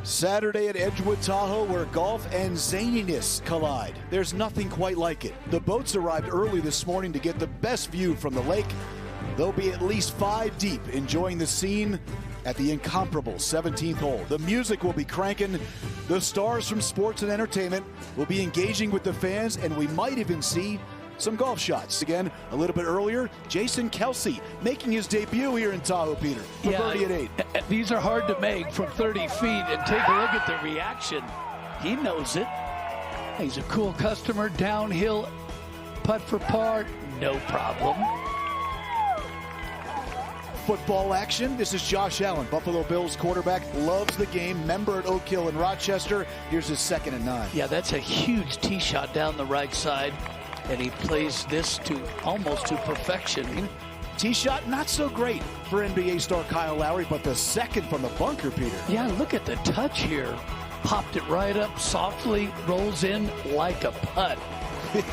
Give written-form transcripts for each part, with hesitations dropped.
Saturday at Edgewood, Tahoe, where golf and zaniness collide. There's nothing quite like it. The boats arrived early this morning to get the best view from the lake. They'll be at least 5 deep, enjoying the scene at the incomparable 17th hole. The music will be cranking. The stars from sports and entertainment will be engaging with the fans, and we might even see some golf shots. Again, a little bit earlier, Jason Kelsey making his debut here in Tahoe, Peter, for birdie at 8. These are hard to make from 30 feet, and take a look at the reaction. He knows it. He's a cool customer. Downhill, putt for par, no problem. Football action. This is Josh Allen, Buffalo Bills quarterback, loves the game, member at Oak Hill in Rochester. Here's his 2nd and 9. Yeah, that's a huge tee shot down the right side, and he plays this to almost to perfection. Tee shot not so great for NBA star Kyle Lowry, but the second from the bunker, Peter. Yeah, look at the touch here. Popped it right up softly, rolls in like a putt.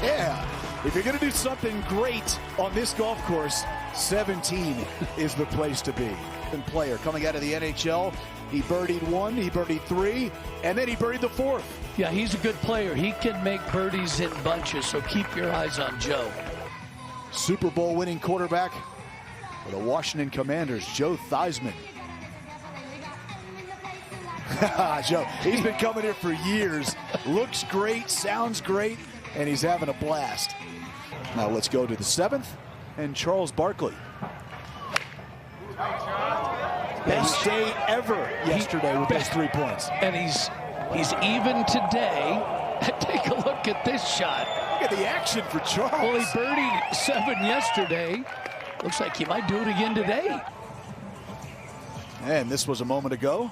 Yeah, if you're going to do something great on this golf course, 17 is the place to be. And player coming out of the NHL, he birdied 1, he birdied 3, and then he birdied the 4th. Yeah, he's a good player. He can make birdies in bunches, so keep your eyes on Joe. Super Bowl winning quarterback for the Washington Commanders, Joe Theismann. Joe, he's been coming here for years. Looks great, sounds great, and he's having a blast. Now let's go to the 7th. And Charles Barkley. Best day ever yesterday with those 3 points. And he's even today. Take a look at this shot. Look at the action for Charles. Well, he birdied 7 yesterday. Looks like he might do it again today. And this was a moment ago.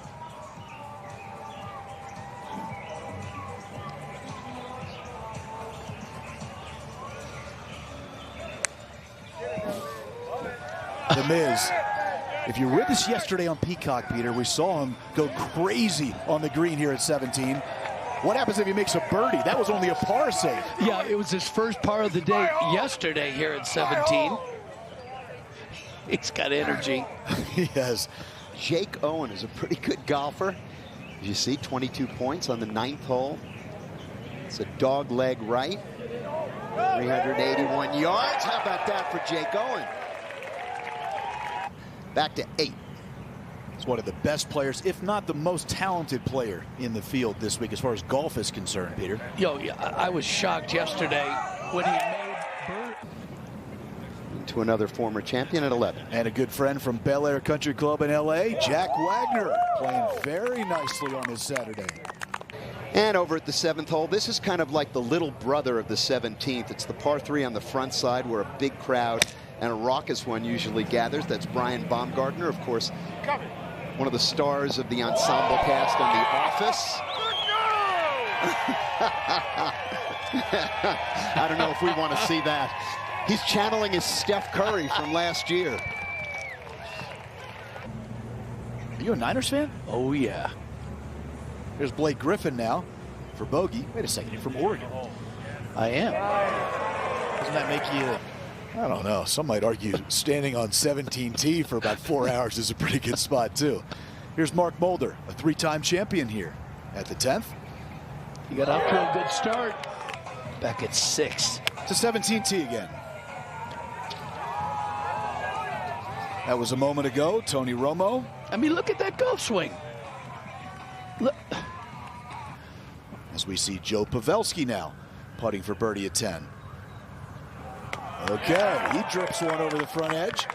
The Miz. If you were with us yesterday on Peacock, Peter, we saw him go crazy on the green here at 17. What happens if he makes a birdie? That was only a par save. Yeah, it was his first par of the day yesterday here at 17. He's got energy. He has. Jake Owen is a pretty good golfer. As you see, 22 points on the 9th hole. It's a dog leg right. 381 yards. How about that for Jake Owen? Back to 8. He's one of the best players, if not the most talented player in the field this week as far as golf is concerned, Peter. Yo, yeah, I was shocked yesterday when he made bird. To another former champion at 11. And a good friend from Bel Air Country Club in L.A., Jack Wagner, playing very nicely on this Saturday. And over at the 7th hole, this is kind of like the little brother of the 17th. It's the par 3 on the front side where a big crowd and a raucous one usually gathers. That's Brian Baumgartner, of course, one of the stars of the ensemble cast on The Office. I don't know if we want to see that. He's channeling his Steph Curry from last year. Are you a Niners fan? Oh, yeah. Here's Blake Griffin now for bogey. Wait a second, you're from Oregon. I am. Doesn't that make you... I don't know. Some might argue standing on 17T for about 4 hours is a pretty good spot, too. Here's Mark Mulder, a 3-time champion here at the 10th. He got off to a good start. Back at 6. To 17T again. That was a moment ago. Tony Romo. I mean, look at that golf swing. Look. As we see Joe Pavelski now putting for birdie at 10. Okay, he drips one over the front edge.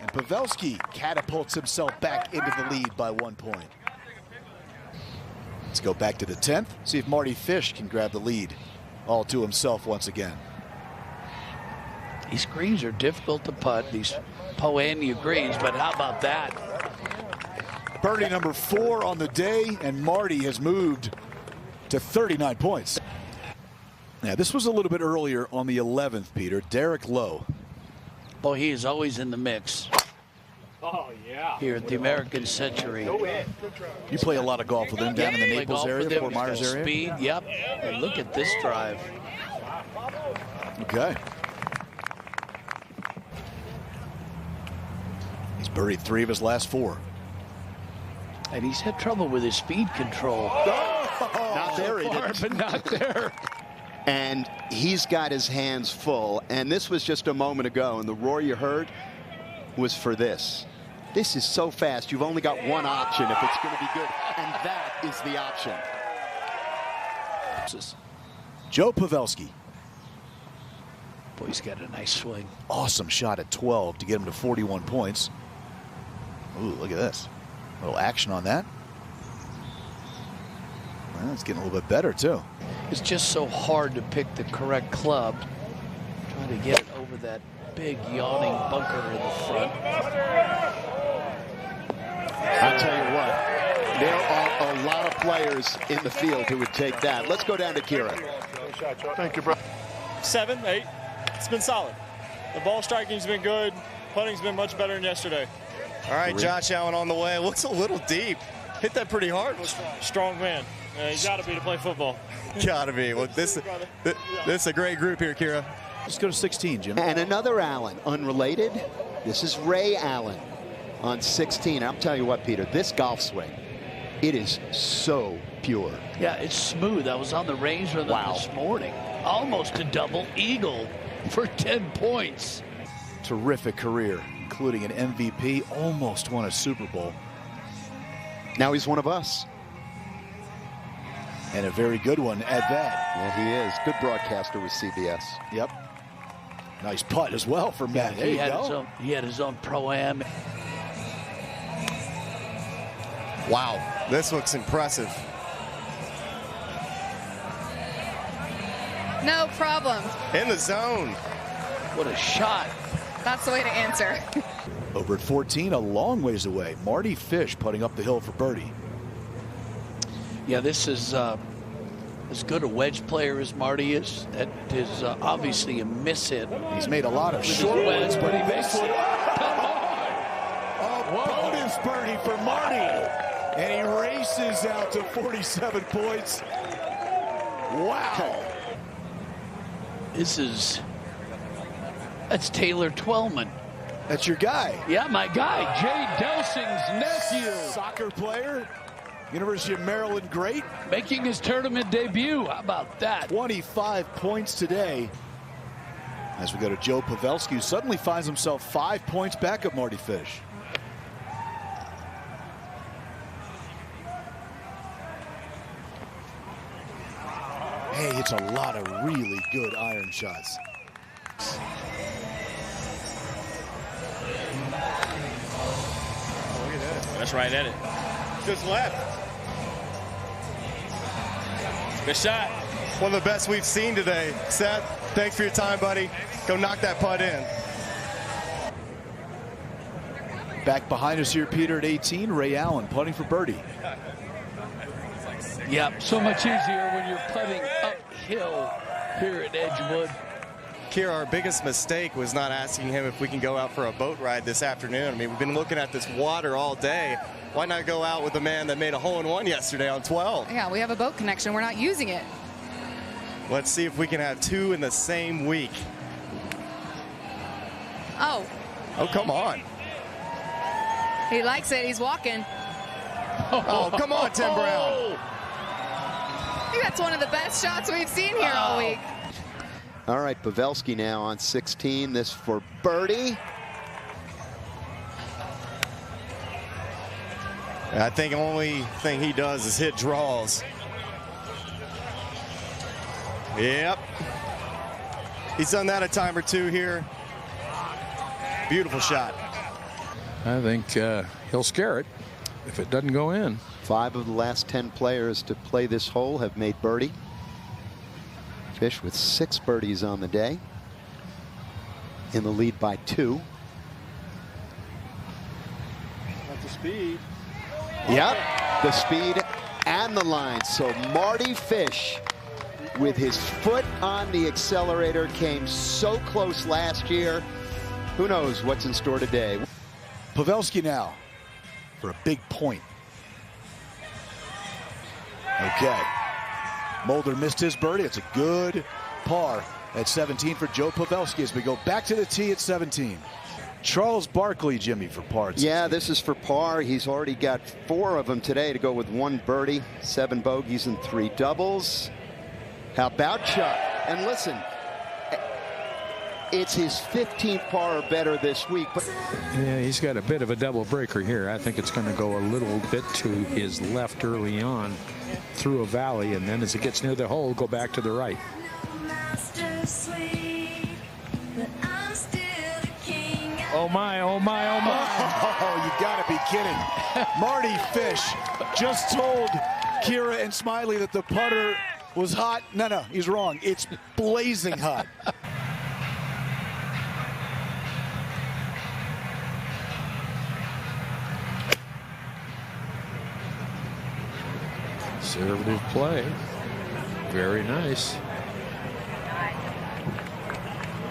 And Pavelski catapults himself back into the lead by 1 point. Let's go back to the 10th. See if Marty Fish can grab the lead all to himself once again. These greens are difficult to putt, these Poania greens, but how about that? Birdie number 4 on the day, and Marty has moved to 39 points. Now, this was a little bit earlier on the 11th, Peter. Derek Lowe. Boy, he is always in the mix. Oh, yeah. Here at the American Century. You play a lot of golf with him down in the Naples area, Fort Myers area? Speed, yep. And look at this drive. Okay. He's birdied 3 of his last 4. And he's had trouble with his speed control. Not there, he didn't. But not there. And he's got his hands full. And this was just a moment ago. And the roar you heard was for this. This is so fast. You've only got one option if it's going to be good. And that is the option. Joe Pavelski. Boy, he's got a nice swing. Awesome shot at 12 to get him to 41 points. Ooh, look at this. A little action on that. Well, it's getting a little bit better, too. It's just so hard to pick the correct club. Trying to get it over that big yawning bunker in the front. I'll tell you what, there are a lot of players in the field who would take that. Let's go down to Kira. Thank you, bro. 7, 8. It's been solid. The ball striking's been good. Putting's been much better than yesterday. All right, Josh Allen on the way. Looks a little deep. Hit that pretty hard. Strong man. He's got to be to play football. Got to be. Well, this is a great group here, Kira. Let's go to 16, Jim. And another Allen, unrelated. This is Ray Allen on 16. I'll tell you what, Peter, this golf swing, it is so pure. Yeah, it's smooth. I was on the range with him this morning. Almost a double eagle for 10 points. Terrific career, including an MVP, almost won a Super Bowl. Now he's one of us. And a very good one at that. Yeah, he is. Good broadcaster with CBS. Yep. Nice putt as well for Matt. There you go. He had his own Pro-Am. Wow, this looks impressive. No problem. In the zone. What a shot. That's the way to answer. Over at 14, a long ways away. Marty Fish putting up the hill for birdie. Yeah, this is as good a wedge player as Marty is. That is obviously a miss hit. He's made a lot of short ones, but he makes one. Come on! A bonus birdie for Marty. And he races out to 47 points. Wow. That's Taylor Twellman. That's your guy. Yeah, my guy, Jay Delsing's nephew. Soccer player, University of Maryland great. Making his tournament debut. How about that? 25 points today. As we go to Joe Pavelski, who suddenly finds himself 5 points back of Marty Fish. Hey, it's a lot of really good iron shots. That's right at it. Just left. Good shot. One of the best we've seen today. Seth, thanks for your time, buddy. Go knock that putt in. Back behind us here, Peter, at 18, Ray Allen putting for birdie. Yeah, so much easier when you're putting uphill here at Edgewood. Kira, our biggest mistake was not asking him if we can go out for a boat ride this afternoon. I mean, we've been looking at this water all day. Why not go out with the man that made a hole-in-one yesterday on 12? Yeah, we have a boat connection. We're not using it. Let's see if we can have two in the same week. Oh. Oh, come on. He likes it. He's walking. Oh, come on, Tim Brown. I think that's one of the best shots we've seen here all week. All right, Pavelski now on 16. This for birdie. I think the only thing he does is hit draws. Yep. He's done that a time or two here. Beautiful shot. I think he'll scare it if it doesn't go in. 5 of the last 10 players to play this hole have made birdie. Fish with 6 birdies on the day. In the lead by 2. That's the speed. Yep, the speed and the line. So Marty Fish, with his foot on the accelerator, came so close last year. Who knows what's in store today? Pavelski now for a big point. Okay. Mulder missed his birdie. It's a good par at 17 for Joe Pavelski as we go back to the tee at 17. Charles Barkley, Jimmy, for par. Yeah, this is for par. He's already got 4 of them today to go with 1 birdie, 7 bogeys, and 3 doubles. How about Chuck? And listen, it's his 15th par or better this week. But Yeah, he's got a bit of a double breaker here. I think it's going to go a little bit to his left early on through a valley, and then as it gets near the hole, go back to the right. Oh my, oh my, oh my. Oh, you got to be kidding. Marty Fish just told Kira and Smiley that the putter was hot. No, he's wrong. It's blazing hot. Conservative play. Very nice.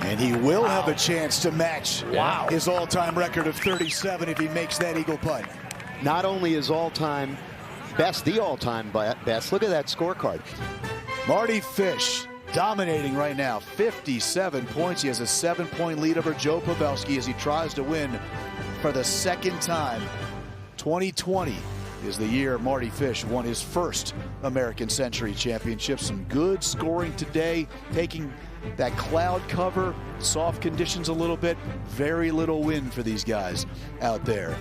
And he will have a chance to match his all-time record of 37 if he makes that eagle putt. not only his all-time best, the all-time best. Look at that scorecard. Marty Fish dominating right now, 57 points. He has a 7-point lead over Joe Pavelski as he tries to win for the second time. 2020 is the year Marty Fish won his first American Century Championship. Some good scoring today, taking that cloud cover, soft conditions a little bit, very little wind for these guys out there.